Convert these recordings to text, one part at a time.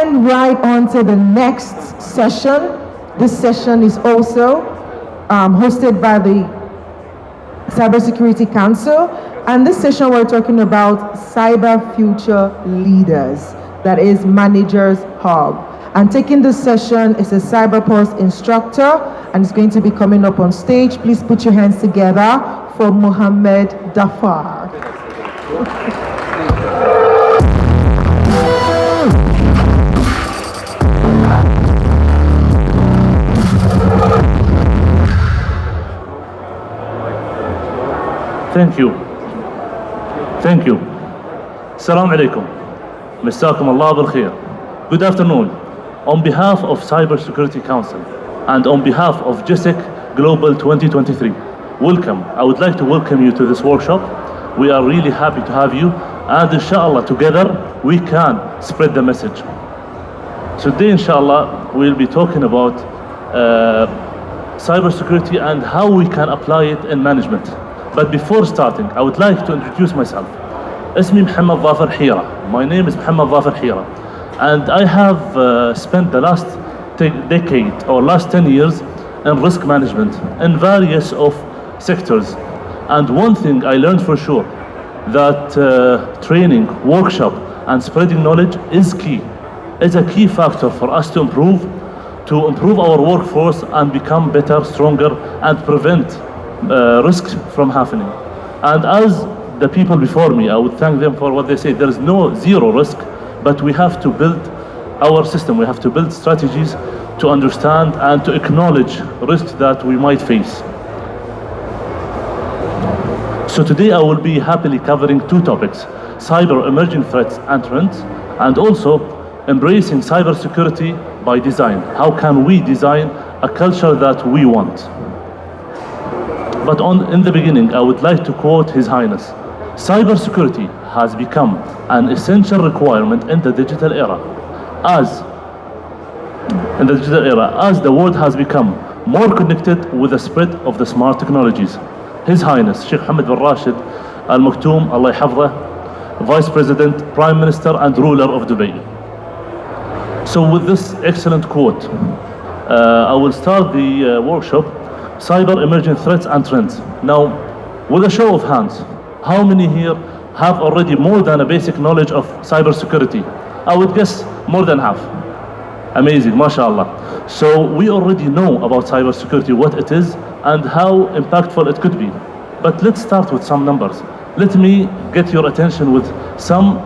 then right on to the next session. This session is also hosted by the Cybersecurity Council. And this session we're talking about Cyber Future Leaders, that is Managers Hub. And taking this session is a CyberPulse instructor, and it's going to be coming up on stage. Please put your hands together for Mohammed Dafar. Thank you. Thank you. Assalamu alaikum. Masaakum Allah bil khair. Good afternoon. On behalf of Cybersecurity Council and on behalf of Gisec Global 2023, welcome. I would like to welcome you to this workshop. We are really happy to have you, and inshallah together we can spread the message. Today inshallah we'll be talking about cybersecurity and how we can apply it in management. But before starting, I would like to introduce myself. اسمي محمد ظافر حيرة. My name is محمد ظافر حيرة. And I have spent the last decade or last 10 years in risk management in various of sectors. And one thing I learned for sure, that training, workshop, and spreading knowledge is key. It's a key factor for us to improve our workforce and become better, stronger, and prevent risks from happening. And as the people before me, I would thank them for what they say. There is no zero risk, but we have to build our system. We have to build strategies to understand and to acknowledge risks that we might face. So today I will be happily covering two topics: cyber emerging threats and trends, and also embracing cybersecurity by design. How can we design a culture that we want? But in the beginning, I would like to quote His Highness. Cybersecurity has become an essential requirement in the digital era. As the world has become more connected with the spread of the smart technologies. His Highness Sheikh Hamad bin Rashid Al Maktoum, Allah Yahfadhah, Vice President, Prime Minister and ruler of Dubai. So with this excellent quote, I will start the workshop, Cyber Emerging Threats and Trends. Now, with a show of hands, how many here have already more than a basic knowledge of cybersecurity? I would guess more than half. Amazing, mashallah. So we already know about cybersecurity, what it is and how impactful it could be. But let's start with some numbers. Let me get your attention with some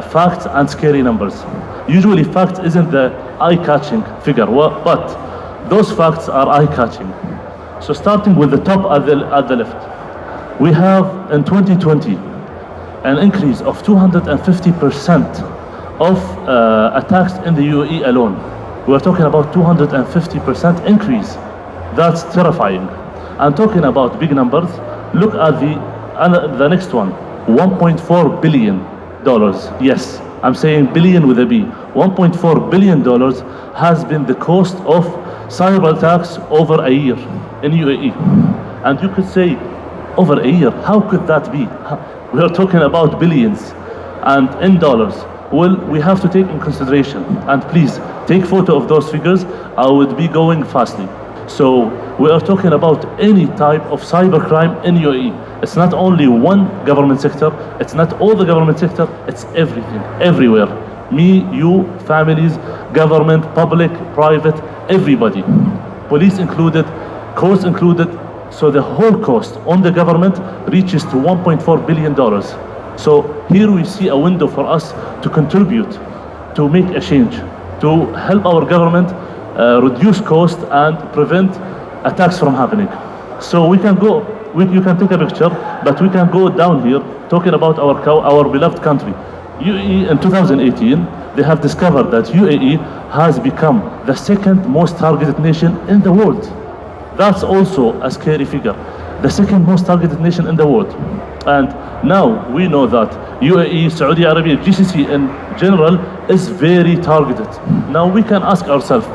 facts and scary numbers. Usually facts isn't the eye-catching figure, but those facts are eye-catching. So starting with the top at the left, we have in 2020 an increase of 250% of attacks in the UAE alone. We're talking about 250% increase. That's terrifying. And talking about big numbers, look at the next one, $1.4 billion. Yes, I'm saying billion with a B. $1.4 billion has been the cost of cyber attacks over a year in UAE. And you could say, over a year, how could that be? We are talking about billions and in dollars. Well, we have to take in consideration, and please take photo of those figures. I would be going fastly. So we are talking about any type of cybercrime in UAE. It's not only one government sector, it's not all the government sector, it's everything, everywhere. Me, you, families, government, public, private, everybody. Police included, courts included. So the whole cost on the government reaches to $1.4 billion. So here we see a window for us to contribute, to make a change, to help our government reduce cost and prevent attacks from happening. So we can go, you can take a picture, but we can go down here talking about our beloved country. UAE in 2018, they have discovered that UAE has become the second most targeted nation in the world. That's also a scary figure. The second most targeted nation in the world. And now we know that UAE, Saudi Arabia, GCC in general is very targeted. Now we can ask ourselves,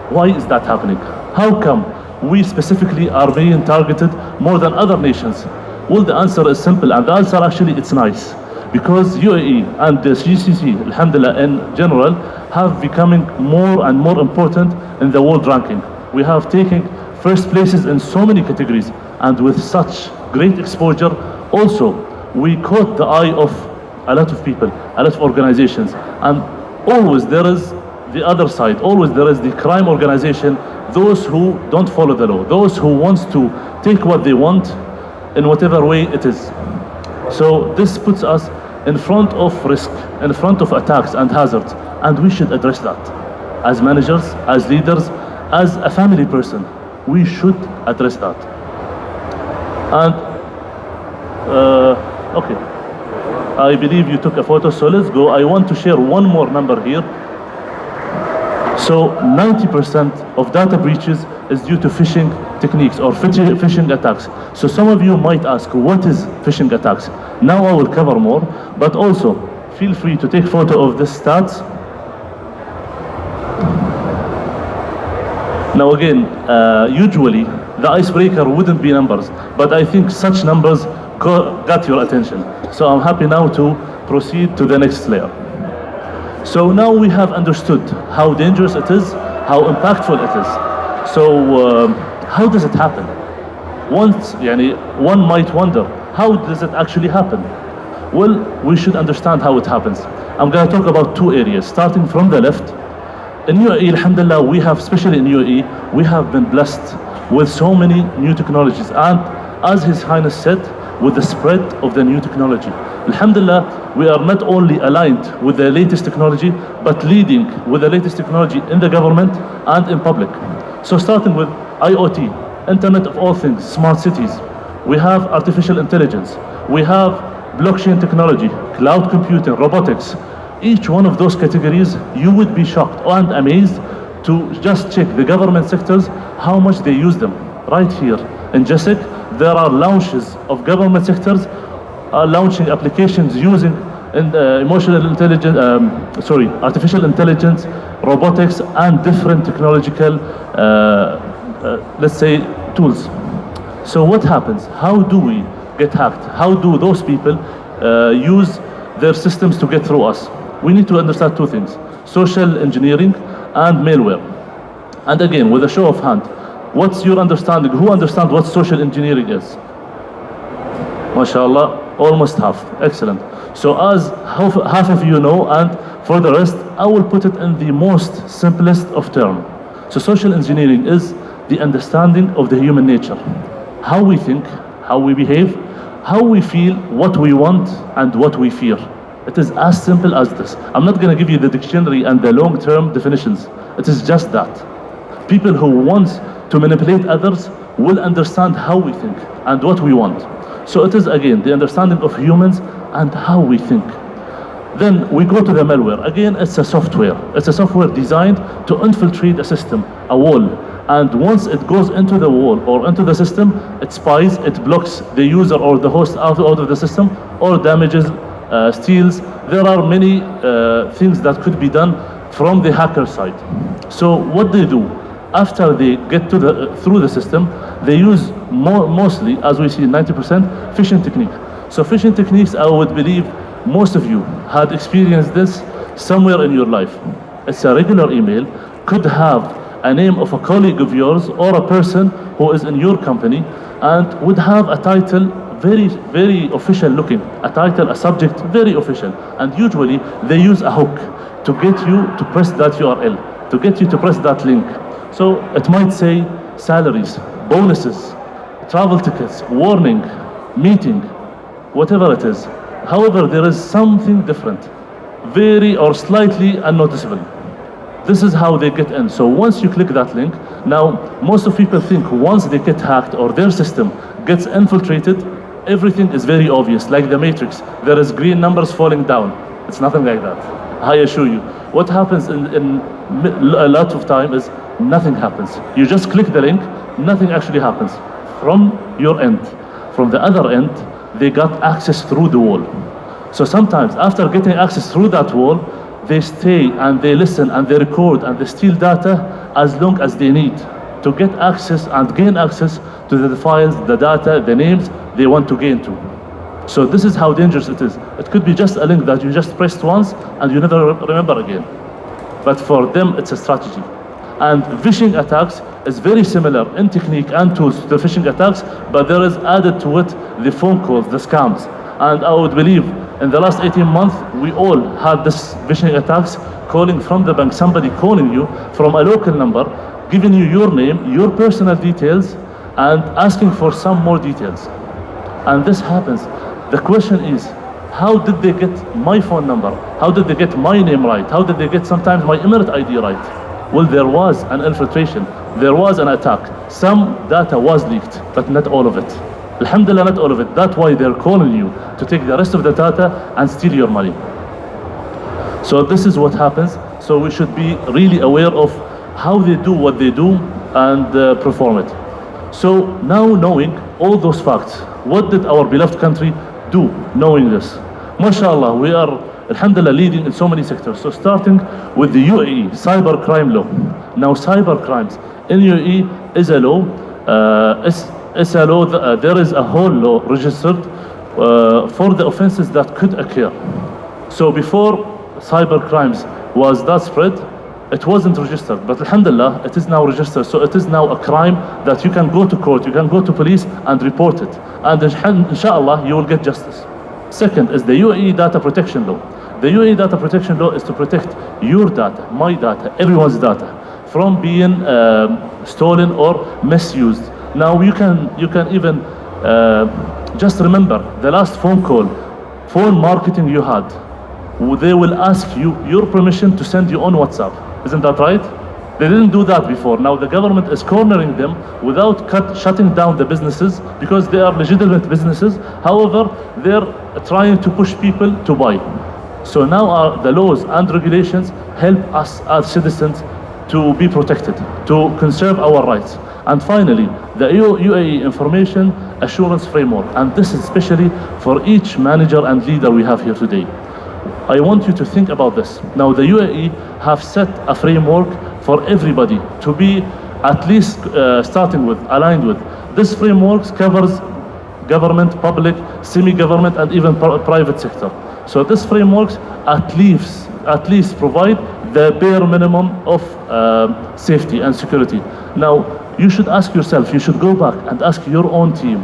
why is that happening? How come we specifically are being targeted more than other nations? Well, the answer is simple, and the answer actually it's nice. because UAE and the GCC, alhamdulillah, in general, have becoming more and more important in the world ranking. We have taken first places in so many categories, and with such great exposure, also, we caught the eye of a lot of people, a lot of organizations, and always there is the other side, always there is the crime organization, those who don't follow the law, those who wants to take what they want in whatever way it is. So this puts us in front of risk, in front of attacks and hazards, and we should address that. As managers, as leaders, as a family person, we should address that. And okay, I believe you took a photo, so let's go. I want to share one more number here. So 90% of data breaches is due to phishing techniques or phishing attacks. So some of you might ask, what is phishing attacks? Now I will cover more, but also feel free to take photo of this stats. Now again, usually the icebreaker wouldn't be numbers, but I think such numbers got your attention. So I'm happy now to proceed to the next layer. So now we have understood how dangerous it is, how impactful it is. So how does it happen? One might wonder, how does it actually happen? Well, we should understand how it happens. I'm going to talk about two areas, starting from the left. In UAE, alhamdulillah, we have, especially in UAE, we have been blessed with so many new technologies. And as His Highness said, with the spread of the new technology. Alhamdulillah, we are not only aligned with the latest technology, but leading with the latest technology in the government and in public. So starting with IoT, Internet of all things, smart cities. We have artificial intelligence. We have blockchain technology, cloud computing, robotics. Each one of those categories, you would be shocked and amazed to just check the government sectors, how much they use them. Right here in Gisec, there are launches of government sectors launching applications using artificial intelligence, robotics, and different technological, let's say, tools. So what happens? How do we get hacked? How do those people use their systems to get through us? We need to understand two things: social engineering and malware. And again, with a show of hand, what's your understanding? Who understands what social engineering is? MashaAllah, almost half. Excellent. So as half of you know, and for the rest, I will put it in the most simplest of terms. So social engineering is the understanding of the human nature. How we think, how we behave, how we feel, what we want, and what we fear. It is as simple as this. I'm not going to give you the dictionary and the long-term definitions. It is just that. People who want to manipulate others will understand how we think and what we want. So it is again the understanding of humans and how we think. Then we go to the malware. Again, it's a software. It's a software designed to infiltrate a system, a wall. And once it goes into the wall or into the system, it spies, it blocks the user or the host out of the system, or damages, steals. There are many things that could be done from the hacker side. So what they do, after they get through the system, they use mostly, as we see, 90% phishing technique. So phishing techniques, I would believe most of you had experienced this somewhere in your life. It's a regular email, could have a name of a colleague of yours or a person who is in your company, and would have a title very, very official looking, a title, a subject, very official. And usually they use a hook to get you to press that URL, to get you to press that link. So it might say salaries, bonuses, travel tickets, warning, meeting, whatever it is. However, there is something different, very or slightly unnoticeable. This is how they get in. So once you click that link, now most of people think once they get hacked or their system gets infiltrated, everything is very obvious, like the Matrix. There is green numbers falling down. It's nothing like that, I assure you. What happens in a lot of time is nothing happens. You just click the link, nothing actually happens from your end. From the other end, they got access through the wall. So sometimes after getting access through that wall, they stay and they listen and they record and they steal data as long as they need to get access and gain access to the files, the data, the names they want to gain to. So this is how dangerous it is. It could be just a link that you just pressed once and you never remember again. But for them, it's a strategy. And phishing attacks is very similar in technique and tools to the phishing attacks, but there is added to it the phone calls, the scams. And I would believe in the last 18 months, we all had this phishing attacks, calling from the bank, somebody calling you from a local number, giving you your name, your personal details, and asking for some more details. And this happens. The question is, how did they get my phone number? How did they get my name right? How did they get sometimes my Emirate ID right? Well, there was an infiltration. There was an attack. Some data was leaked, but not all of it. Alhamdulillah, not all of it. That's why they're calling you to take the rest of the data and steal your money. So this is what happens. So we should be really aware of how they do what they do and perform it. So now knowing all those facts, what did our beloved country do knowing this? MashaAllah, we are, alhamdulillah, leading in so many sectors. So starting with the UAE cyber crime law. Now cyber crimes in UAE is a law, it's a law, there is a whole law registered for the offenses that could occur. So before cyber crimes was that spread, it wasn't registered, but alhamdulillah, it is now registered. So it is now a crime that you can go to court, you can go to police and report it. And inshallah, you will get justice. Second is the UAE data protection law. The UAE data protection law is to protect your data, my data, everyone's data from being stolen or misused. Now you can even just remember the last phone call, phone marketing you had. They will ask you your permission to send you on WhatsApp. Isn't that right? They didn't do that before. Now the government is cornering them without shutting down the businesses because they are legitimate businesses. However, they're trying to push people to buy. So now the laws and regulations help us as citizens to be protected, to conserve our rights. And finally, the UAE Information Assurance Framework. And this is especially for each manager and leader we have here today. I want you to think about this. Now the UAE have set a framework for everybody to be at least starting with, aligned with. This framework covers government, public, semi-government and even private sector. So this framework at least provide the bare minimum of safety and security. Now you should ask yourself, you should go back and ask your own team,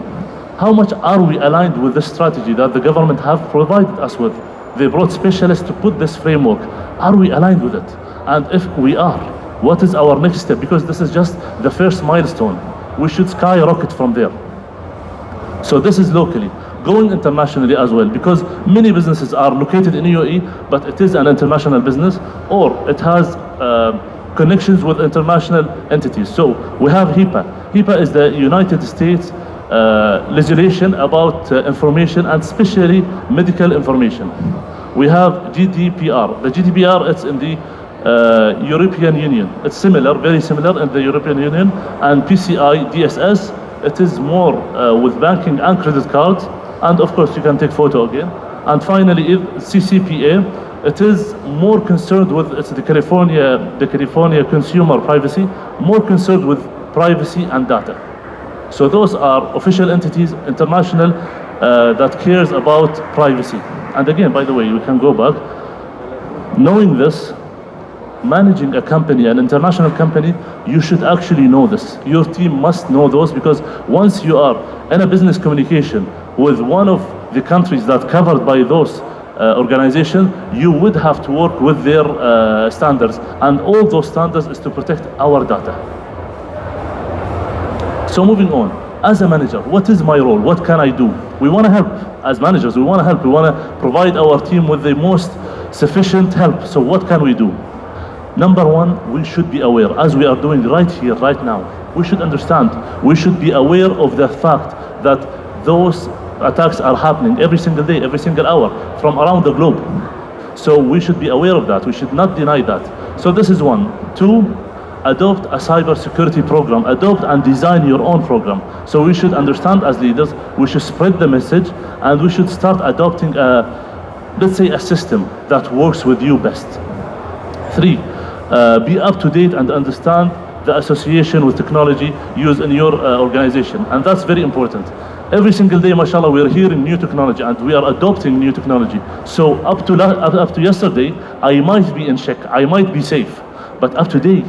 how much are we aligned with the strategy that the government have provided us with? They brought specialists to put this framework. Are we aligned with it? And if we are, what is our next step? Because this is just the first milestone. We should skyrocket from there. So this is locally. Going internationally as well, because many businesses are located in UAE, but it is an international business, or it has connections with international entities. So we have HIPAA. HIPAA is the United States legislation about information and especially medical information. We have GDPR. The GDPR, it's in the European Union. It's similar, very similar in the European Union. And PCI DSS, it is more with banking and credit cards. And of course, you can take photo again. And finally, CCPA, it is more concerned with, it's the California Consumer Privacy, more concerned with privacy and data. So those are official entities, international, that cares about privacy. And again, by the way, we can go back. Knowing this, managing a company, an international company, you should actually know this. Your team must know those, because once you are in a business communication with one of the countries that covered by those organizations, you would have to work with their standards. And all those standards is to protect our data. So moving on, as a manager, what is my role? What can I do? We want to help. As managers, we want to help. We want to provide our team with the most sufficient help. So what can we do? Number one, we should be aware, as we are doing right here, right now. We should understand. We should be aware of the fact that those attacks are happening every single day, every single hour, from around the globe. So we should be aware of that. We should not deny that. So this is one. Two, adopt a cybersecurity program. Adopt and design your own program. So we should understand as leaders, we should spread the message, and we should start adopting let's say a system that works with you best. Three, be up to date and understand the association with technology used in your organization. And that's very important. Every single day, mashallah, we are hearing new technology and we are adopting new technology. So up to yesterday, I might be in check, I might be safe, but up to today,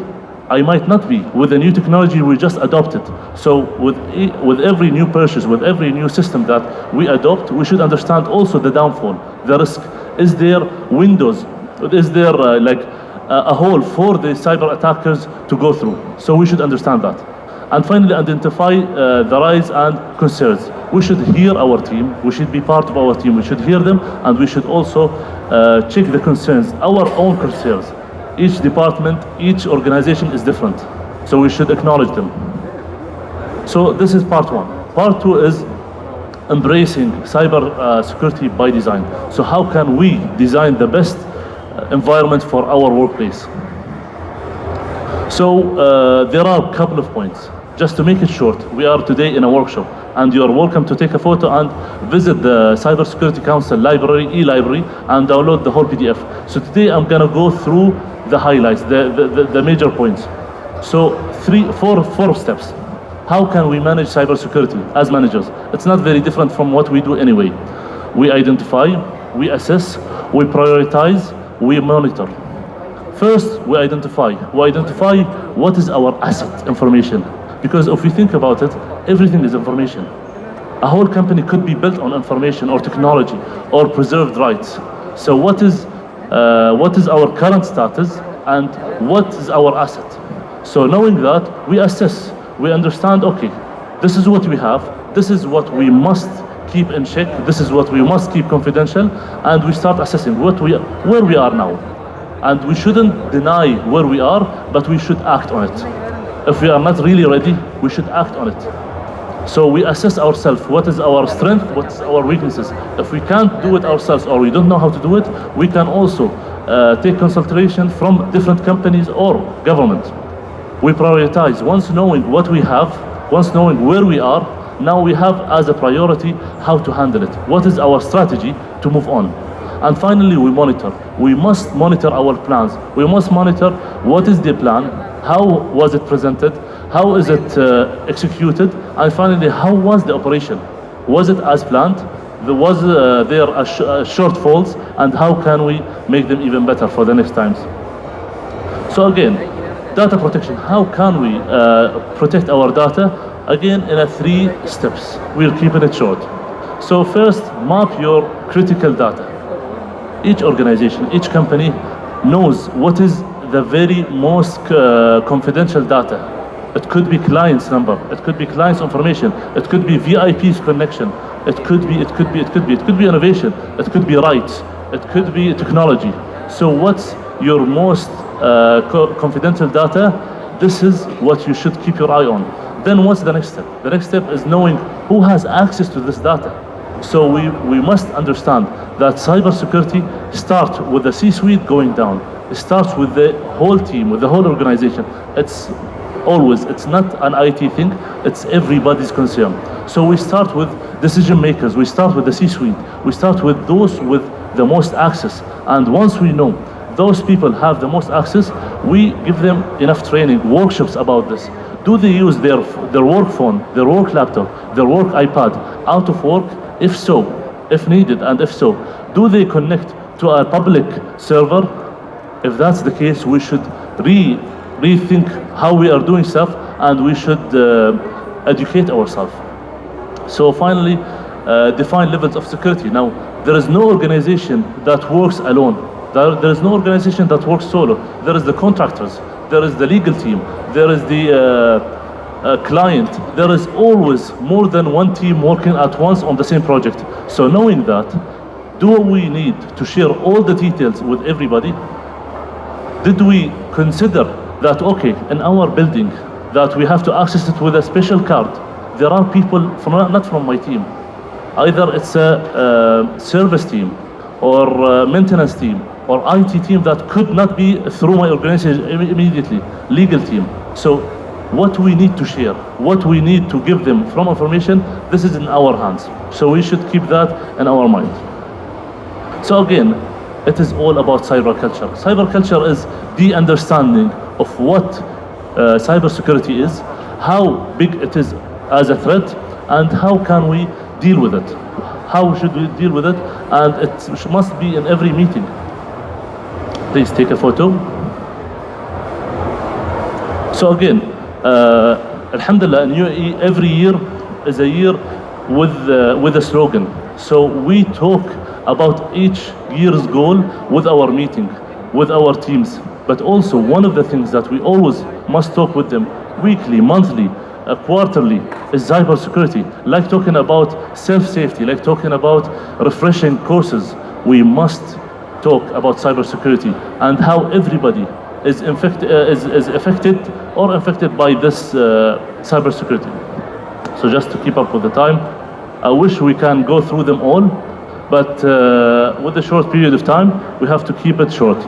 I might not be. With the new technology we just adopted. So with every new purchase, with every new system that we adopt, we should understand also the downfall, the risk. Is there windows? Is there a hole for the cyber attackers to go through? So we should understand that. And finally, identify the rise and concerns. We should hear our team, we should be part of our team, we should hear them, and we should also check the concerns, our own concerns. Each department, each organization is different, so we should acknowledge them. So this is part one. Part two is embracing cyber security by design. So how can we design the best environment for our workplace? So there are a couple of points. Just to make it short, we are today in a workshop, and you are welcome to take a photo and visit the Cybersecurity Council library, e-library, and download the whole PDF. So today I'm gonna go through the highlights, the major points. So four steps. How can we manage cybersecurity as managers? It's not very different from what we do anyway. We identify, we assess, we prioritize, we monitor. First, we identify what is our asset information. Because if we think about it, everything is information. A whole company could be built on information or technology or preserved rights. So what is our current status and what is our asset? So knowing that, we assess, we understand, okay, this is what we have, this is what we must keep in check, this is what we must keep confidential, and we start assessing where we are now. And we shouldn't deny where we are, but we should act on it. If we are not really ready, we should act on it. So we assess ourselves, what is our strength, what is our weaknesses. If we can't do it ourselves or we don't know how to do it, we can also take consultation from different companies or government. We prioritize. Once knowing what we have, once knowing where we are, now we have as a priority how to handle it. What is our strategy to move on? And finally, we monitor. We must monitor our plans. We must monitor what is the plan, how was it presented, how is it executed, and finally, how was the operation? Was it as planned? Was there shortfalls, and how can we make them even better for the next times? So again, data protection. How can we protect our data? Again, in 3 steps. We're keeping it short. So first, map your critical data. Each organization, each company knows what is the very most confidential data. It could be client's number, it could be client's information, it could be VIP's connection, it could be innovation, it could be rights, it could be technology. So what's your most confidential data? This is what you should keep your eye on. Then what's the next step? The next step is knowing who has access to this data. So we must understand that cybersecurity starts with the C-suite going down. It starts with the whole team, with the whole organization. It's not an IT thing, it's everybody's concern. So we start with decision makers, we start with the C-suite, we start with those with the most access. And once we know those people have the most access, we give them enough training, workshops about this. Do they use their work phone, their work laptop, their work iPad out of work? If so, if needed, and if so, do they connect to a public server? If that's the case, we should rethink how we are doing stuff, and we should educate ourselves. So finally, define levels of security. Now, there is no organization that works alone. There is no organization that works solo. There is the contractors, there is the legal team, there is the client. There is always more than one team working at once on the same project. So knowing that, do we need to share all the details with everybody? Did we consider that, okay, in our building, that we have to access it with a special card? There are people not from my team. Either it's a service team or maintenance team or IT team that could not be through my organization immediately, legal team. So what we need to share, what we need to give them from information, this is in our hands. So we should keep that in our mind. So again, it is all about cyber culture. Cyber culture is the understanding of what cybersecurity is, how big it is as a threat, and how can we deal with it? How should we deal with it? And it must be in every meeting. Please take a photo. So again, Alhamdulillah, in UAE, every year is a year with a slogan. So we talk about each year's goal with our meeting, with our teams. But also one of the things that we always must talk with them weekly, monthly, quarterly is cybersecurity. Like talking about self-safety, like talking about refreshing courses, we must talk about cybersecurity and how everybody is affected or infected by this cybersecurity. So just to keep up with the time, I wish we can go through them all, but with a short period of time, we have to keep it short.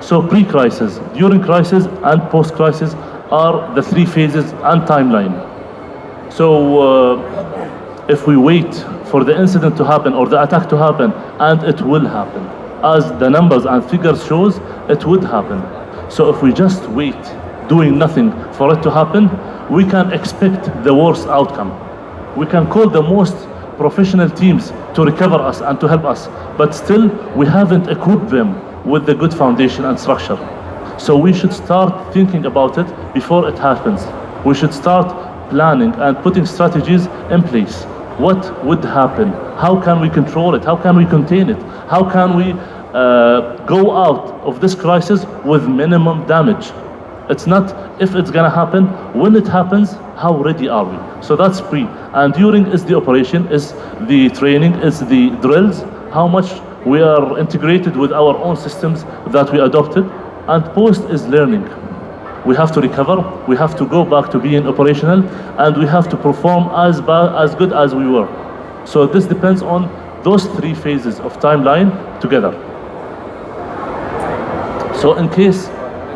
So pre-crisis, during crisis, and post-crisis are the three phases and timeline. So if we wait for the incident to happen or the attack to happen, and it will happen, as the numbers and figures shows, it would happen. So if we just wait, doing nothing for it to happen, we can expect the worst outcome. We can call the most professional teams to recover us and to help us, but still we haven't equipped them with the good foundation and structure. So we should start thinking about it before it happens. We should start planning and putting strategies in place. What would happen? How can we control it? How can we contain it? How can we go out of this crisis with minimum damage? It's not if it's gonna happen, when it happens, how ready are we? So that's pre. And during is the operation, is the training, is the drills, how much we are integrated with our own systems that we adopted. And post is learning. We have to recover, we have to go back to being operational, and we have to perform as good as we were. So this depends on those three phases of timeline together. So in case,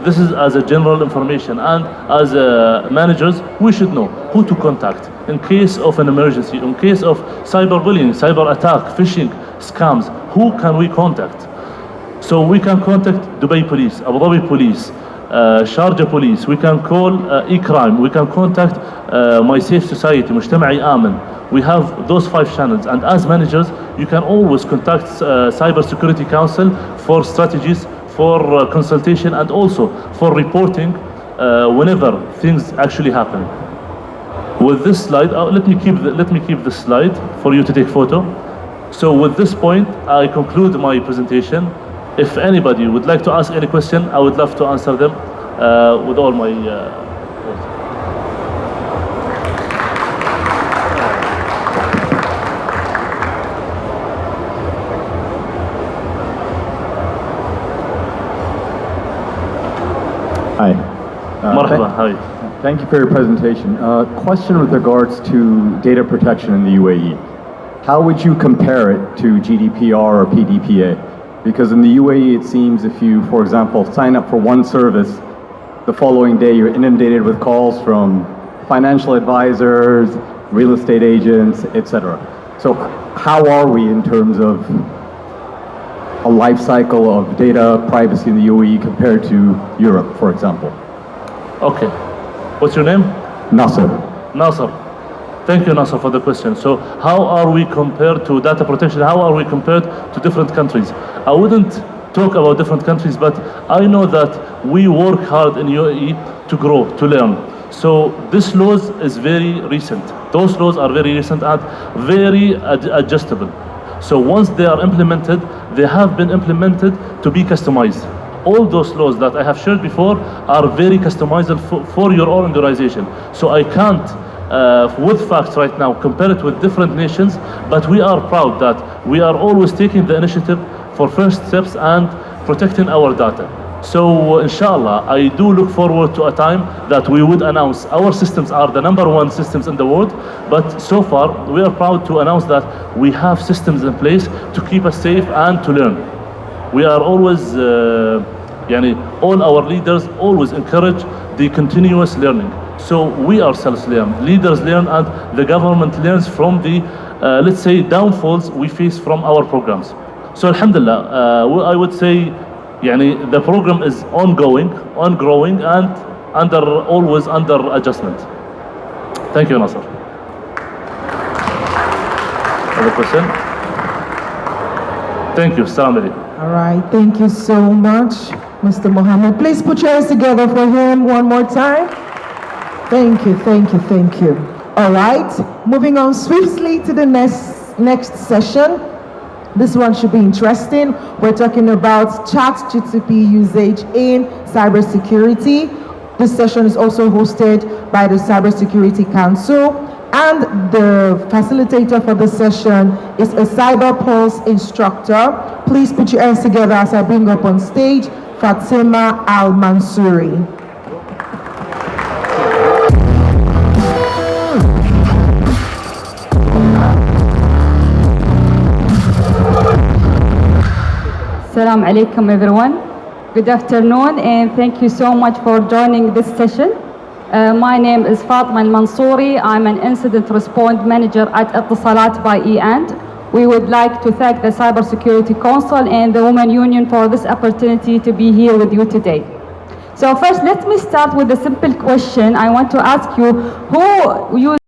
this is as a general information, and as managers, we should know who to contact in case of an emergency, in case of cyberbullying, cyber attack, phishing, scams. Who can we contact? So we can contact Dubai Police, Abu Dhabi Police, Sharjah Police. We can call e-crime. We can contact My Safe Society, Mujtama'i Amin. We have those 5 channels, and as managers, you can always contact Cyber Security Council for strategies, for consultation, and also for reporting whenever things actually happen. With this slide, let me keep this slide for you to take photo. So with this point, I conclude my presentation. If anybody would like to ask any question, I would love to answer them with all my Hi. Marhaba, hi. Thank you for your presentation. Question with regards to data protection in the UAE. How would you compare it to GDPR or PDPA? Because in the UAE, it seems if you, for example, sign up for one service, the following day you're inundated with calls from financial advisors, real estate agents, etc. So how are we in terms of a life cycle of data privacy in the UAE compared to Europe, for example? Okay. What's your name? Nasser. Nasser. Thank you, Nasser, for the question. So how are we compared to data protection? How are we compared to different countries? I wouldn't talk about different countries, but I know that we work hard in UAE to grow, to learn. So this laws is very recent. Those laws are very recent and very adjustable. So once they are implemented, they have been implemented to be customized. All those laws that I have shared before are very customizable for your own organization. So I can't, with facts right now, compare it with different nations, but we are proud that we are always taking the initiative for first steps and protecting our data. So inshallah, I do look forward to a time that we would announce our systems are the #1 systems in the world, but so far we are proud to announce that we have systems in place to keep us safe and to learn. We are always, all our leaders always encourage the continuous learning. So we ourselves learn, leaders learn, and the government learns from the, let's say, downfalls we face from our programs. So alhamdulillah, I would say, the program is ongoing, and always under adjustment. Thank you, Nasser. for the question. Thank you. Assalamu alaikum. All right, thank you so much, Mr. Mohammed. Please put your hands together for him one more time. Thank you, thank you, thank you. All right, moving on swiftly to the next session. This one should be interesting. We're talking about ChatGPT usage in cybersecurity. This session is also hosted by the Cybersecurity Council, and the facilitator for the session is a CyberPulse instructor. Please put your hands together as I bring up on stage Fatima Al-Mansouri. Assalamu alaikum everyone. Good afternoon and thank you so much for joining this session. My name is Fatima Al-Mansouri. I'm an incident response manager at Ittisalat by E&. We would like to thank the Cybersecurity Council and the Women Union for this opportunity to be here with you today. So first, let me start with a simple question. I want to ask you, who